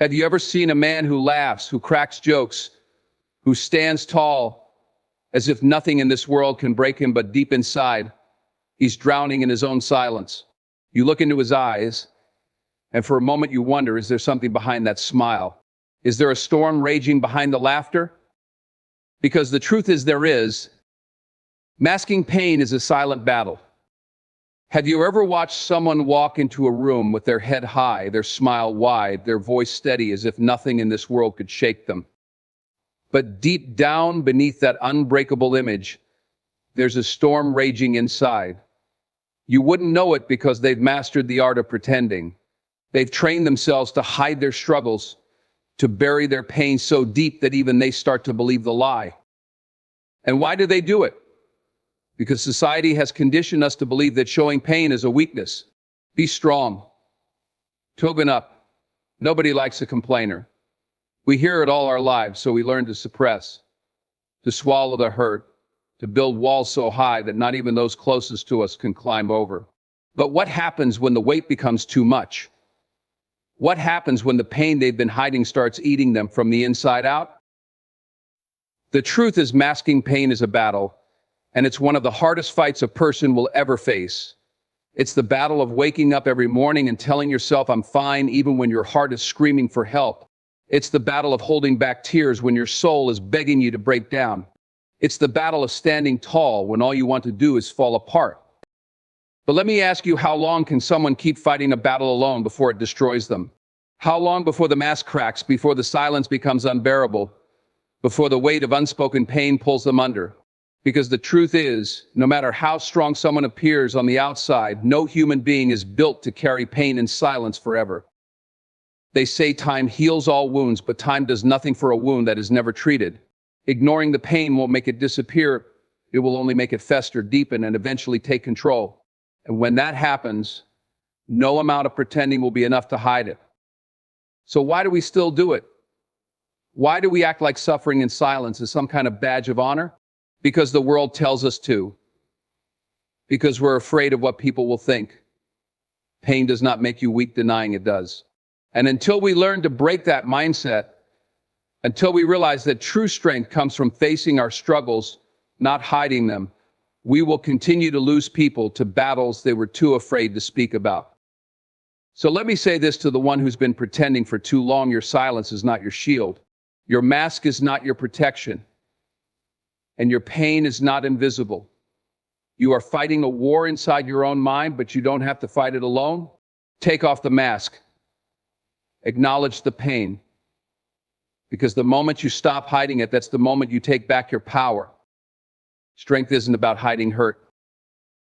Have you ever seen a man who laughs, who cracks jokes, who stands tall as if nothing in this world can break him, but deep inside, he's drowning in his own silence? You look into his eyes, and for a moment you wonder, is there something behind that smile? Is there a storm raging behind the laughter? Because the truth is there is. Masking pain is a silent battle. Have you ever watched someone walk into a room with their head high, their smile wide, their voice steady as if nothing in this world could shake them? But deep down beneath that unbreakable image, there's a storm raging inside. You wouldn't know it because they've mastered the art of pretending. They've trained themselves to hide their struggles, to bury their pain so deep that even they start to believe the lie. And why do they do it? Because society has conditioned us to believe that showing pain is a weakness. Be strong. Toughen up. Nobody likes a complainer. We hear it all our lives, so we learn to suppress, to swallow the hurt, to build walls so high that not even those closest to us can climb over. But what happens when the weight becomes too much? What happens when the pain they've been hiding starts eating them from the inside out? The truth is, masking pain is a battle, and it's one of the hardest fights a person will ever face. It's the battle of waking up every morning and telling yourself, I'm fine, even when your heart is screaming for help. It's the battle of holding back tears when your soul is begging you to break down. It's the battle of standing tall when all you want to do is fall apart. But let me ask you, how long can someone keep fighting a battle alone before it destroys them? How long before the mask cracks, before the silence becomes unbearable, before the weight of unspoken pain pulls them under? Because the truth is, no matter how strong someone appears on the outside, no human being is built to carry pain in silence forever. They say time heals all wounds, but time does nothing for a wound that is never treated. Ignoring the pain won't make it disappear. It will only make it fester, deepen, and eventually take control. And when that happens, no amount of pretending will be enough to hide it. So why do we still do it? Why do we act like suffering in silence is some kind of badge of honor? Because the world tells us to. Because we're afraid of what people will think. Pain does not make you weak, denying it does. And until we learn to break that mindset, until we realize that true strength comes from facing our struggles, not hiding them, we will continue to lose people to battles they were too afraid to speak about. So let me say this to the one who's been pretending for too long: your silence is not your shield. Your mask is not your protection. And your pain is not invisible. You are fighting a war inside your own mind, but you don't have to fight it alone. Take off the mask. Acknowledge the pain. Because the moment you stop hiding it, that's the moment you take back your power. Strength isn't about hiding hurt.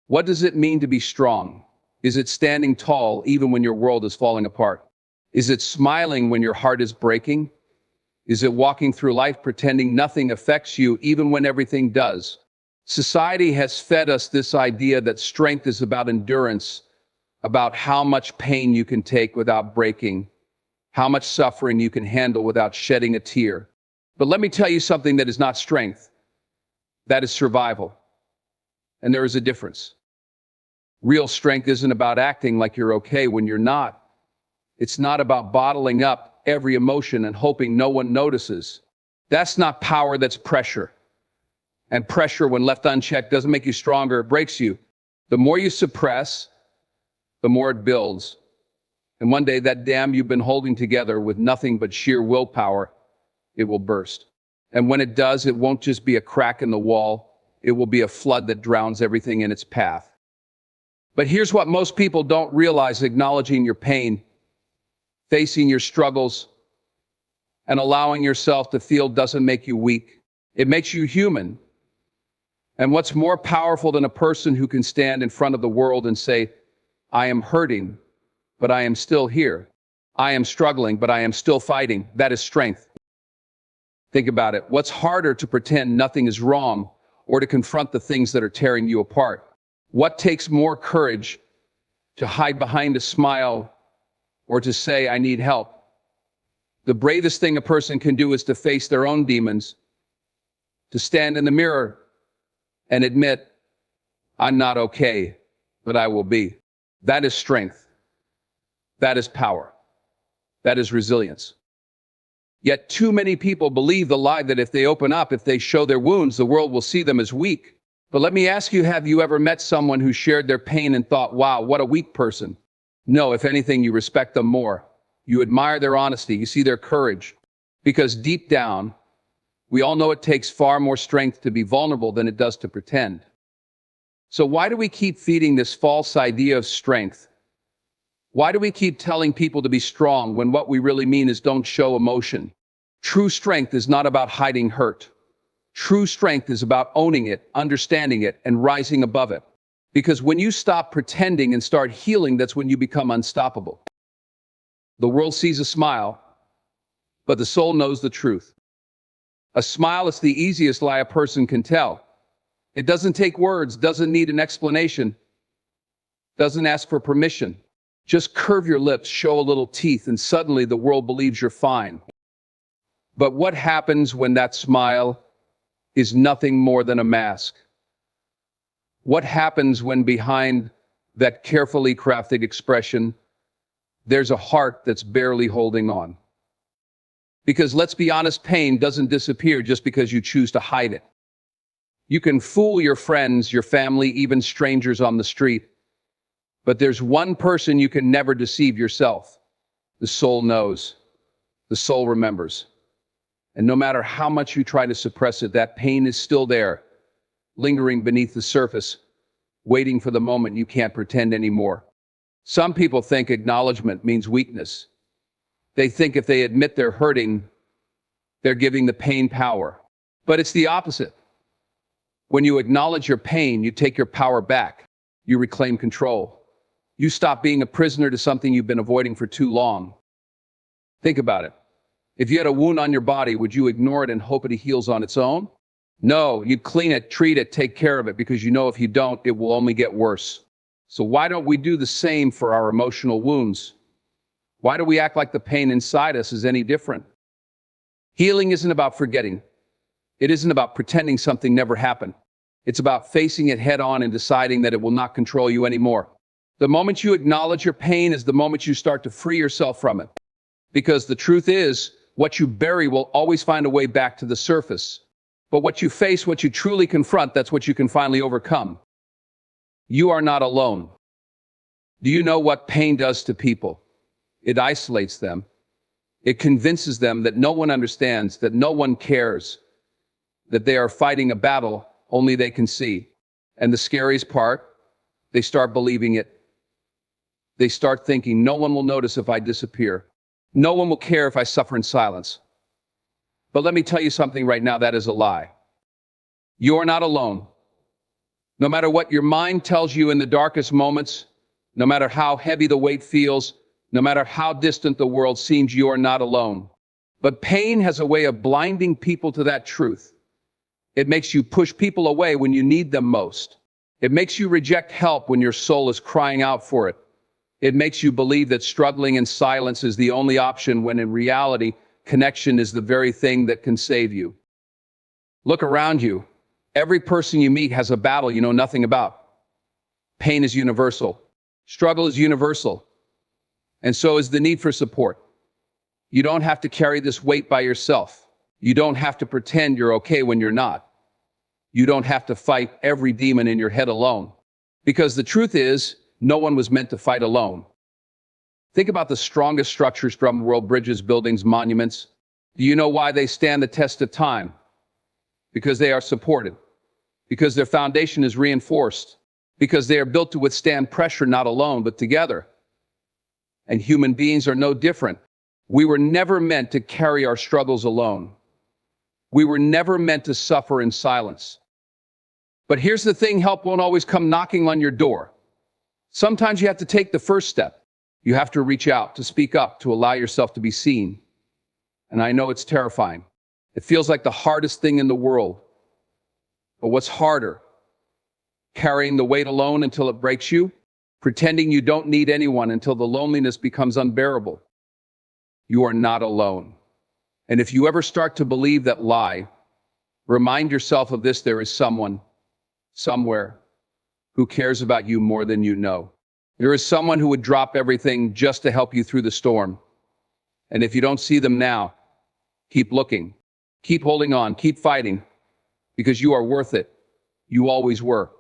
What does it mean to be strong? Is it standing tall even when your world is falling apart? Is it smiling when your heart is breaking? Is it walking through life pretending nothing affects you even when everything does? Society has fed us this idea that strength is about endurance, about how much pain you can take without breaking, how much suffering you can handle without shedding a tear. But let me tell you something that is not strength. That is survival. And there is a difference. Real strength isn't about acting like you're okay when you're not. It's not about bottling up every emotion and hoping no one notices. That's not power, that's pressure. And pressure, when left unchecked, doesn't make you stronger, it breaks you. The more you suppress, the more it builds. And one day that dam you've been holding together with nothing but sheer willpower, it will burst. And when it does, it won't just be a crack in the wall, it will be a flood that drowns everything in its path. But here's what most people don't realize: acknowledging your pain, facing your struggles, and allowing yourself to feel doesn't make you weak. It makes you human. And what's more powerful than a person who can stand in front of the world and say, I am hurting, but I am still here. I am struggling, but I am still fighting. That is strength. Think about it. What's harder, to pretend nothing is wrong or to confront the things that are tearing you apart? What takes more courage, to hide behind a smile or to say, I need help? The bravest thing a person can do is to face their own demons, to stand in the mirror and admit, I'm not okay, but I will be. That is strength. That is power. That is resilience. Yet too many people believe the lie that if they open up, if they show their wounds, the world will see them as weak. But let me ask you, have you ever met someone who shared their pain and thought, wow, what a weak person? No, if anything, you respect them more. You admire their honesty, you see their courage. Because deep down, we all know it takes far more strength to be vulnerable than it does to pretend. So why do we keep feeding this false idea of strength? Why do we keep telling people to be strong when what we really mean is don't show emotion? True strength is not about hiding hurt. True strength is about owning it, understanding it, and rising above it. Because when you stop pretending and start healing, that's when you become unstoppable. The world sees a smile, but the soul knows the truth. A smile is the easiest lie a person can tell. It doesn't take words, doesn't need an explanation, doesn't ask for permission. Just curve your lips, show a little teeth, and suddenly the world believes you're fine. But what happens when that smile is nothing more than a mask? What happens when behind that carefully crafted expression, there's a heart that's barely holding on? Because let's be honest, pain doesn't disappear just because you choose to hide it. You can fool your friends, your family, even strangers on the street. But there's one person you can never deceive: yourself. The soul knows. The soul remembers. And no matter how much you try to suppress it, that pain is still there, lingering beneath the surface, waiting for the moment you can't pretend anymore. Some people think acknowledgement means weakness. They think if they admit they're hurting, they're giving the pain power. But it's the opposite. When you acknowledge your pain, you take your power back. You reclaim control. You stop being a prisoner to something you've been avoiding for too long. Think about it. If you had a wound on your body, would you ignore it and hope it heals on its own? No, you'd clean it, treat it, take care of it, because you know if you don't, it will only get worse. So why don't we do the same for our emotional wounds? Why do we act like the pain inside us is any different? Healing isn't about forgetting. It isn't about pretending something never happened. It's about facing it head on and deciding that it will not control you anymore. The moment you acknowledge your pain is the moment you start to free yourself from it. Because the truth is, what you bury will always find a way back to the surface. But what you face, what you truly confront, that's what you can finally overcome. You are not alone. Do you know what pain does to people? It isolates them. It convinces them that no one understands, that no one cares, that they are fighting a battle only they can see. And the scariest part, they start believing it. They start thinking, no one will notice if I disappear. No one will care if I suffer in silence. But let me tell you something right now, that is a lie. You're not alone. No matter what your mind tells you in the darkest moments, no matter how heavy the weight feels, no matter how distant the world seems, you are not alone. But pain has a way of blinding people to that truth. It makes you push people away when you need them most. It makes you reject help when your soul is crying out for it. It makes you believe that struggling in silence is the only option, when in reality, connection is the very thing that can save you. Look around you. Every person you meet has a battle you know nothing about. Pain is universal. Struggle is universal. And so is the need for support. You don't have to carry this weight by yourself. You don't have to pretend you're okay when you're not. You don't have to fight every demon in your head alone. Because the truth is, no one was meant to fight alone. Think about the strongest structures from the world: bridges, buildings, monuments. Do you know why they stand the test of time? Because they are supported. Because their foundation is reinforced. Because they are built to withstand pressure, not alone, but together. And human beings are no different. We were never meant to carry our struggles alone. We were never meant to suffer in silence. But here's the thing: help won't always come knocking on your door. Sometimes you have to take the first step. You have to reach out, to speak up, to allow yourself to be seen. And I know it's terrifying. It feels like the hardest thing in the world. But what's harder? Carrying the weight alone until it breaks you? Pretending you don't need anyone until the loneliness becomes unbearable? You are not alone. And if you ever start to believe that lie, remind yourself of this: there is someone, somewhere, who cares about you more than you know. There is someone who would drop everything just to help you through the storm. And if you don't see them now, keep looking, keep holding on, keep fighting, because you are worth it. You always were.